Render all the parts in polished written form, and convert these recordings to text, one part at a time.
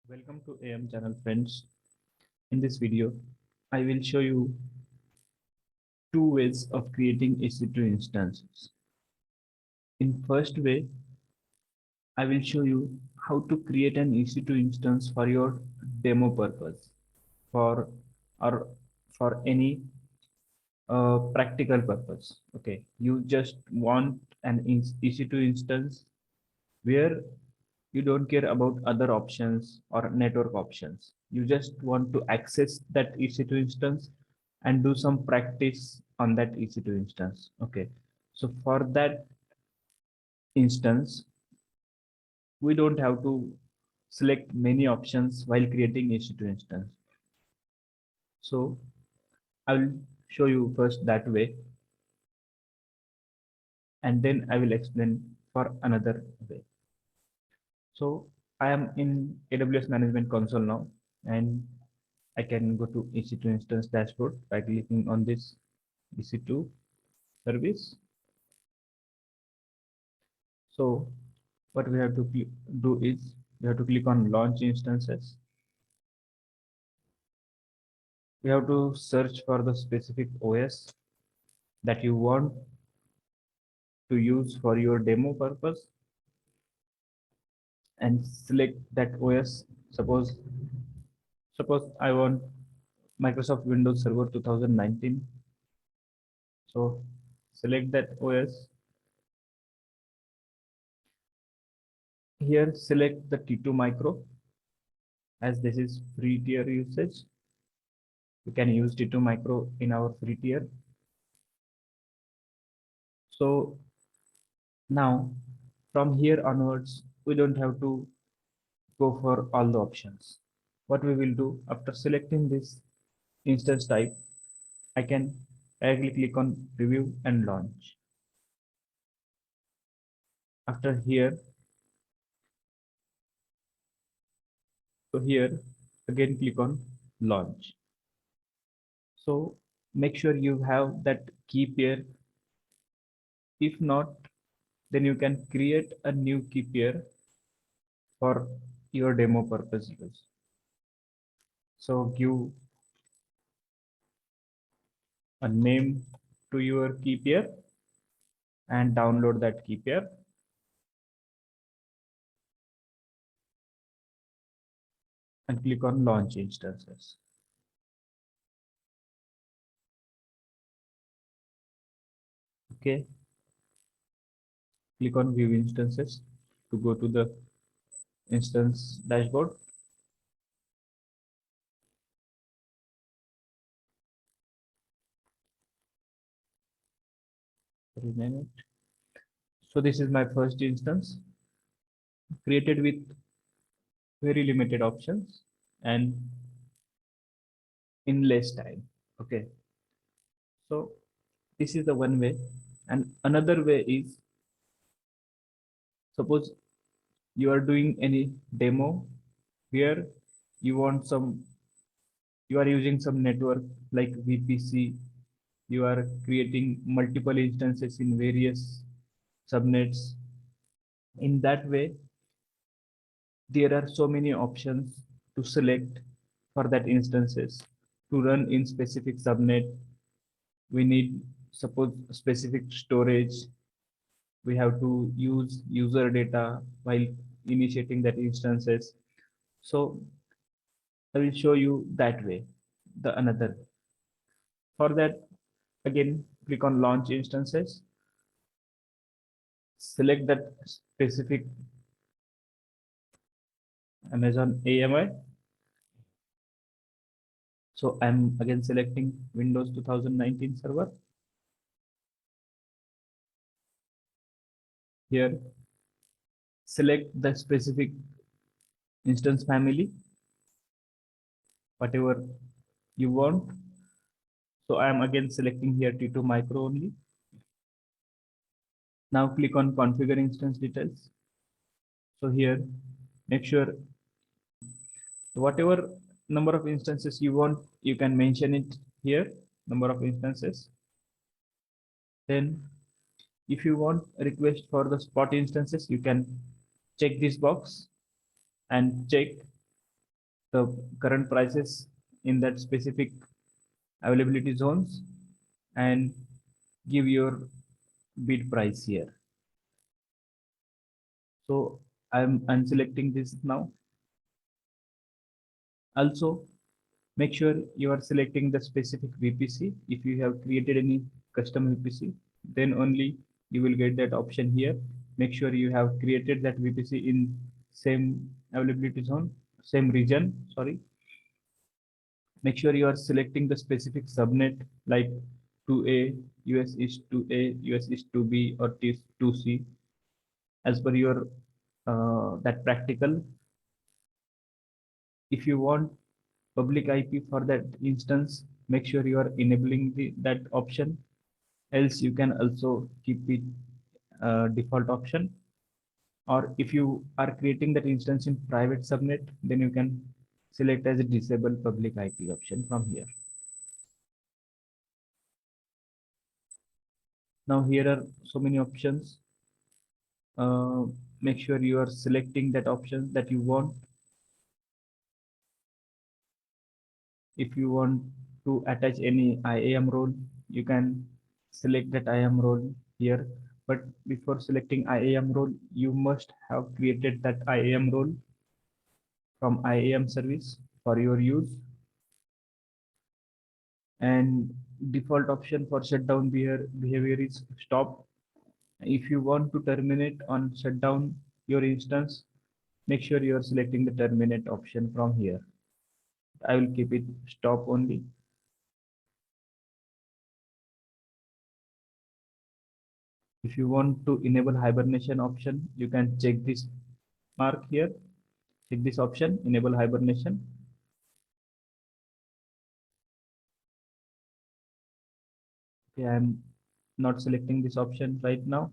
Welcome to AM channel friends. In this video, I will show you two ways of creating EC2 instances. In first way, I will show you how to create an EC2 instance for your demo purpose for or for any practical purpose. Okay, you just want an EC2 instance where you don't care about other options or network options. You just want to access that EC2 instance and do some practice on that EC2 instance. Okay. So for that instance, we don't have to select many options while creating EC2 instance. So I will show you first that way, and then I will explain for another way. So I am in AWS Management Console now, and I can go to EC2 instance dashboard by clicking on this EC2 service. So what we have to do is we have to click on launch instances. We have to search for the specific OS that you want to use for your demo purpose and select that OS. Suppose I want Microsoft Windows Server 2019. So select that OS. Here select the T2 Micro, as this is free tier usage. We can use T2 Micro in our free tier. So now from here onwards, we don't have to go for all the options. What we will do after selecting this instance type, I can directly click on preview and launch. After here, so here again click on launch. So make sure you have that key pair. If not, then you can create a new key pair for your demo purpose use. So give a name to your key pair and download that key pair. And click on launch instances. Okay. Click on view instances to go to the instance dashboard. Rename it. So this is my first instance created with very limited options and in less time. Okay. So this is the one way, and another way is, suppose you are doing any demo where you want some, you are using some network like VPC, you are creating multiple instances in various subnets. In that way, there are so many options to select for that instances to run in specific subnet. We need, suppose, specific storage. We have to use user data while initiating that instances. So I will show you that way, the another. For that, again, click on launch instances, select that specific Amazon AMI. So I'm again selecting Windows 2019 server. Here, select the specific instance family, whatever you want. So I am again selecting here T2 micro only. Now click on configure instance details. So here, make sure whatever number of instances you want, you can mention it here, number of instances. Then if you want a request for the spot instances, you can check this box and check the current prices in that specific availability zones and give your bid price here. So I'm unselecting this now. Also, make sure you are selecting the specific VPC. If you have created any custom VPC, then only you will get that option here. Make sure you have created that VPC in same availability zone, same region, sorry. Make sure you are selecting the specific subnet like 2A, US is 2A, US is 2B or T2C as per your that practical. If you want public IP for that instance, make sure you are enabling that option. Else you can also keep it default option. Or if you are creating that instance in private subnet, then you can select as a disable public IP option from here. Now here are so many options. Make sure you are selecting that option that you want. If you want to attach any IAM role, you can select that IAM role here. But before selecting IAM role, you must have created that IAM role from IAM service for your use. And default option for shutdown behavior is stop. If you want to terminate on shutdown your instance, make sure you are selecting the terminate option from here. I will keep it stop only. If you want to enable hibernation option, you can check this mark here. Check this option, enable hibernation. Okay, I'm not selecting this option right now.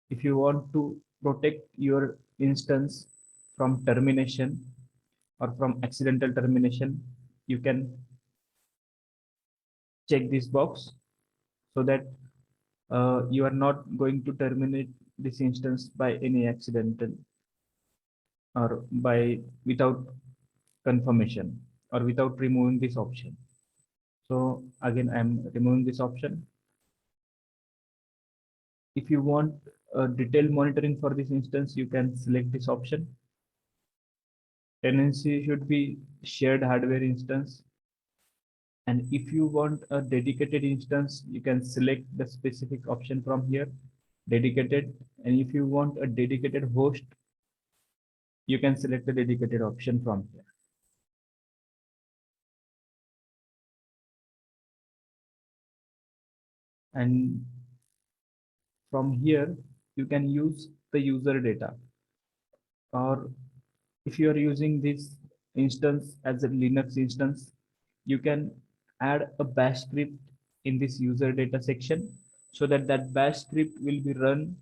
If you want to protect your instance from termination or from accidental termination, you can check this box so that you are not going to terminate this instance by any accidental or by without confirmation or without removing this option. So again, I'm removing this option. If you want detailed monitoring for this instance, you can select this option. Tenancy should be shared hardware instance. And if you want a dedicated instance, you can select the specific option from here, dedicated. And if you want a dedicated host, you can select the dedicated option from here. And from here, you can use the user data. Or if you are using this instance as a Linux instance, you can add a bash script in this user data section so that that bash script will be run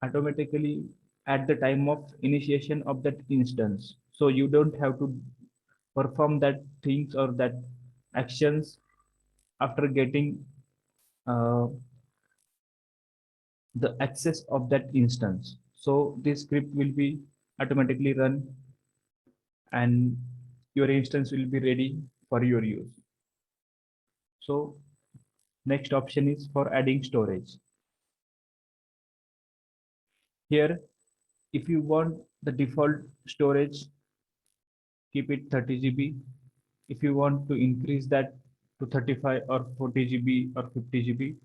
automatically at the time of initiation of that instance. So you don't have to perform that things or that actions after getting uh, the access of that instance. So this script will be automatically run and your instance will be ready for your use. So next option is for adding storage. Here, if you want the default storage, keep it 30 GB. If you want to increase that to 35 or 40 GB or 50 GB,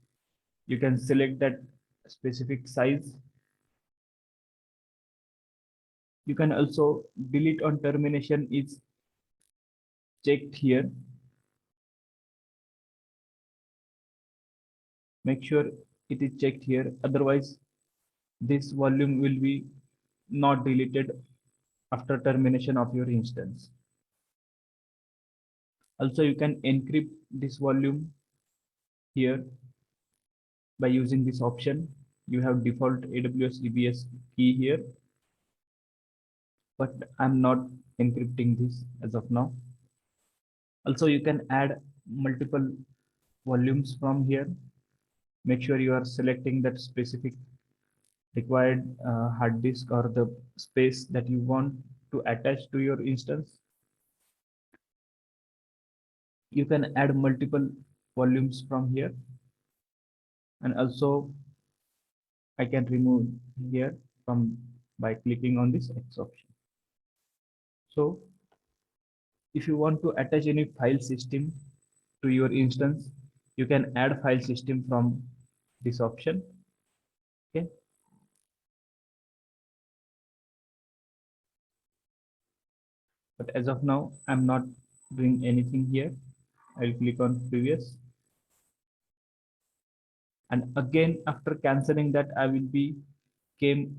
you can select that specific size. You can also delete on termination is checked here. Make sure it is checked here. Otherwise, this volume will be not deleted after termination of your instance. Also, you can encrypt this volume here by using this option. You have default AWS EBS key here, but I'm not encrypting this as of now. Also, you can add multiple volumes from here. Make sure you are selecting that specific required hard disk or the space that you want to attach to your instance. You can add multiple volumes from here, and also I can remove here from by clicking on this X option. So if you want to attach any file system to your instance, you can add file system from this option. Okay. But as of now, I'm not doing anything here. I'll click on previous. And again, after canceling that, I will be came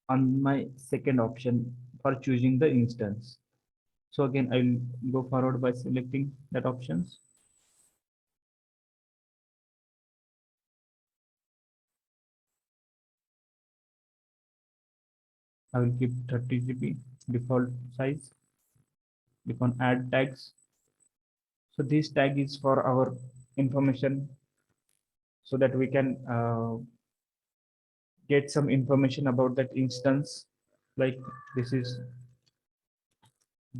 on my second option for choosing the instance. So again, I'll go forward by selecting that options. I will keep 30 GB default size. Click on add tags. So this tag is for our information so that we can get some information about that instance. Like this is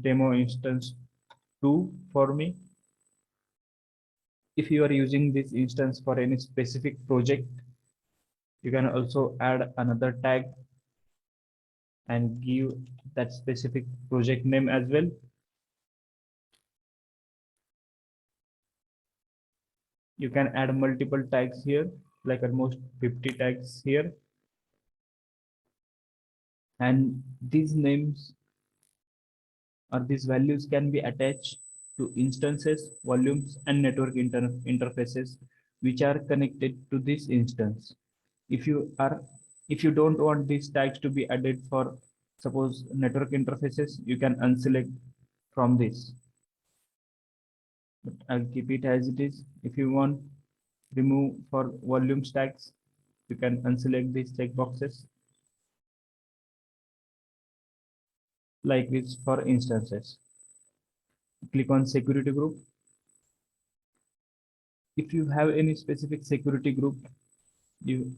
demo instance 2 for me. If you are using this instance for any specific project, you can also add another tag and give that specific project name as well. You can add multiple tags here, like almost 50 tags here. And these names or these values can be attached to instances, volumes, and network interfaces which are connected to this instance. If you are, if you don't want these tags to be added for suppose network interfaces, you can unselect from this. But I'll keep it as it is. If you want remove for volume tags, you can unselect these checkboxes like this for instances. Click on security group. If you have any specific security group you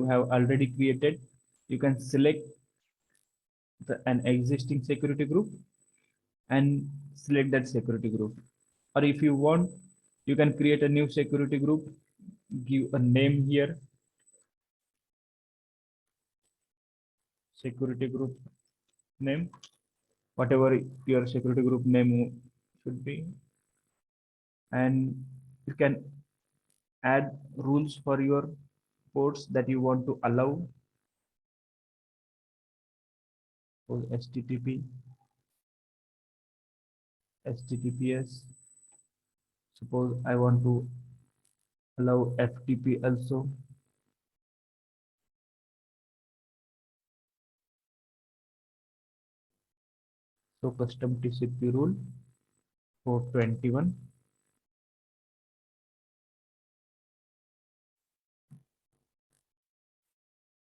have already created, you can select an existing security group and select that security group. Or if you want, you can create a new security group, give a name here, security group name, whatever your security group name should be. And you can add rules for your ports that you want to allow. For HTTP, HTTPS. Suppose I want to allow FTP also. So custom TCP rule 421.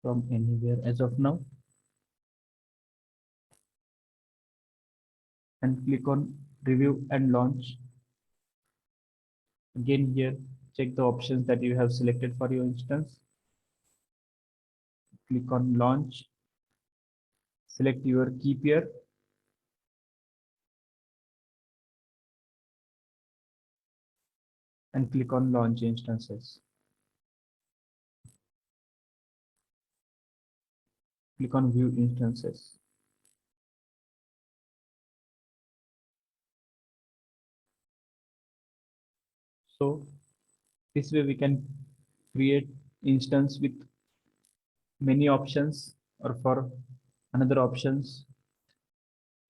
From anywhere as of now, and click on review and launch. Again here, check the options that you have selected for your instance. Click on launch, select your key pair, and click on launch instances. Click on view instances. So this way we can create instance with many options, or for another options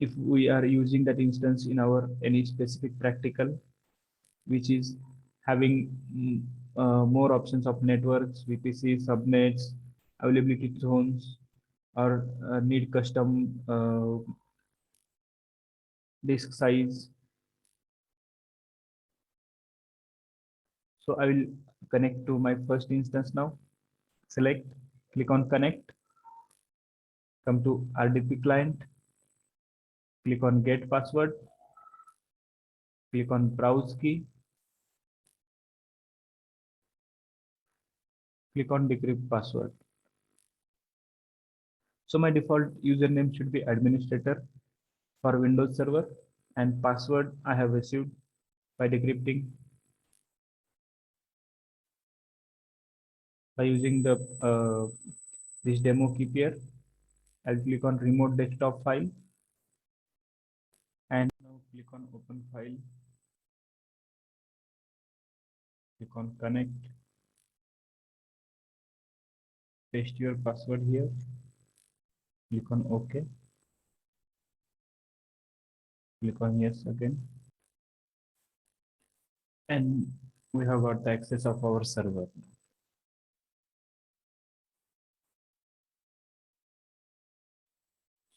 if we are using that instance in our any specific practical which is having more options of networks, VPC, subnets, availability zones, or need custom disk size. So I will connect to my first instance now. Select, click on connect, come to RDP client, click on get password, click on browse key, click on decrypt password. So my default username should be administrator for Windows Server, and password I have received by decrypting by using the this demo keep here. I'll click on remote desktop file and now click on open file. Click on connect. Paste your password here. Click on OK. Click on yes again. And we have got the access of our server.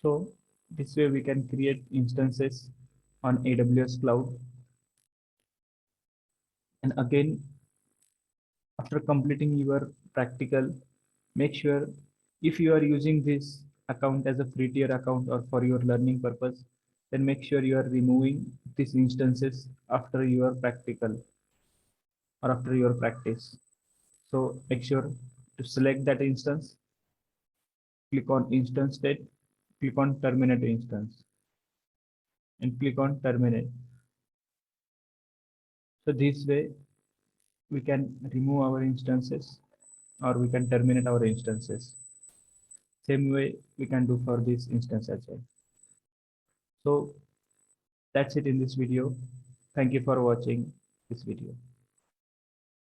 So this way we can create instances on AWS cloud. And again, after completing your practical, make sure if you are using this account as a free tier account or for your learning purpose, then make sure you are removing these instances after your practical or after your practice. So make sure to select that instance, click on instance state, click on terminate instance and click on terminate. So this way we can remove our instances or we can terminate our instances. Same way we can do for this instance as well. So that's it in this video. Thank you for watching this video.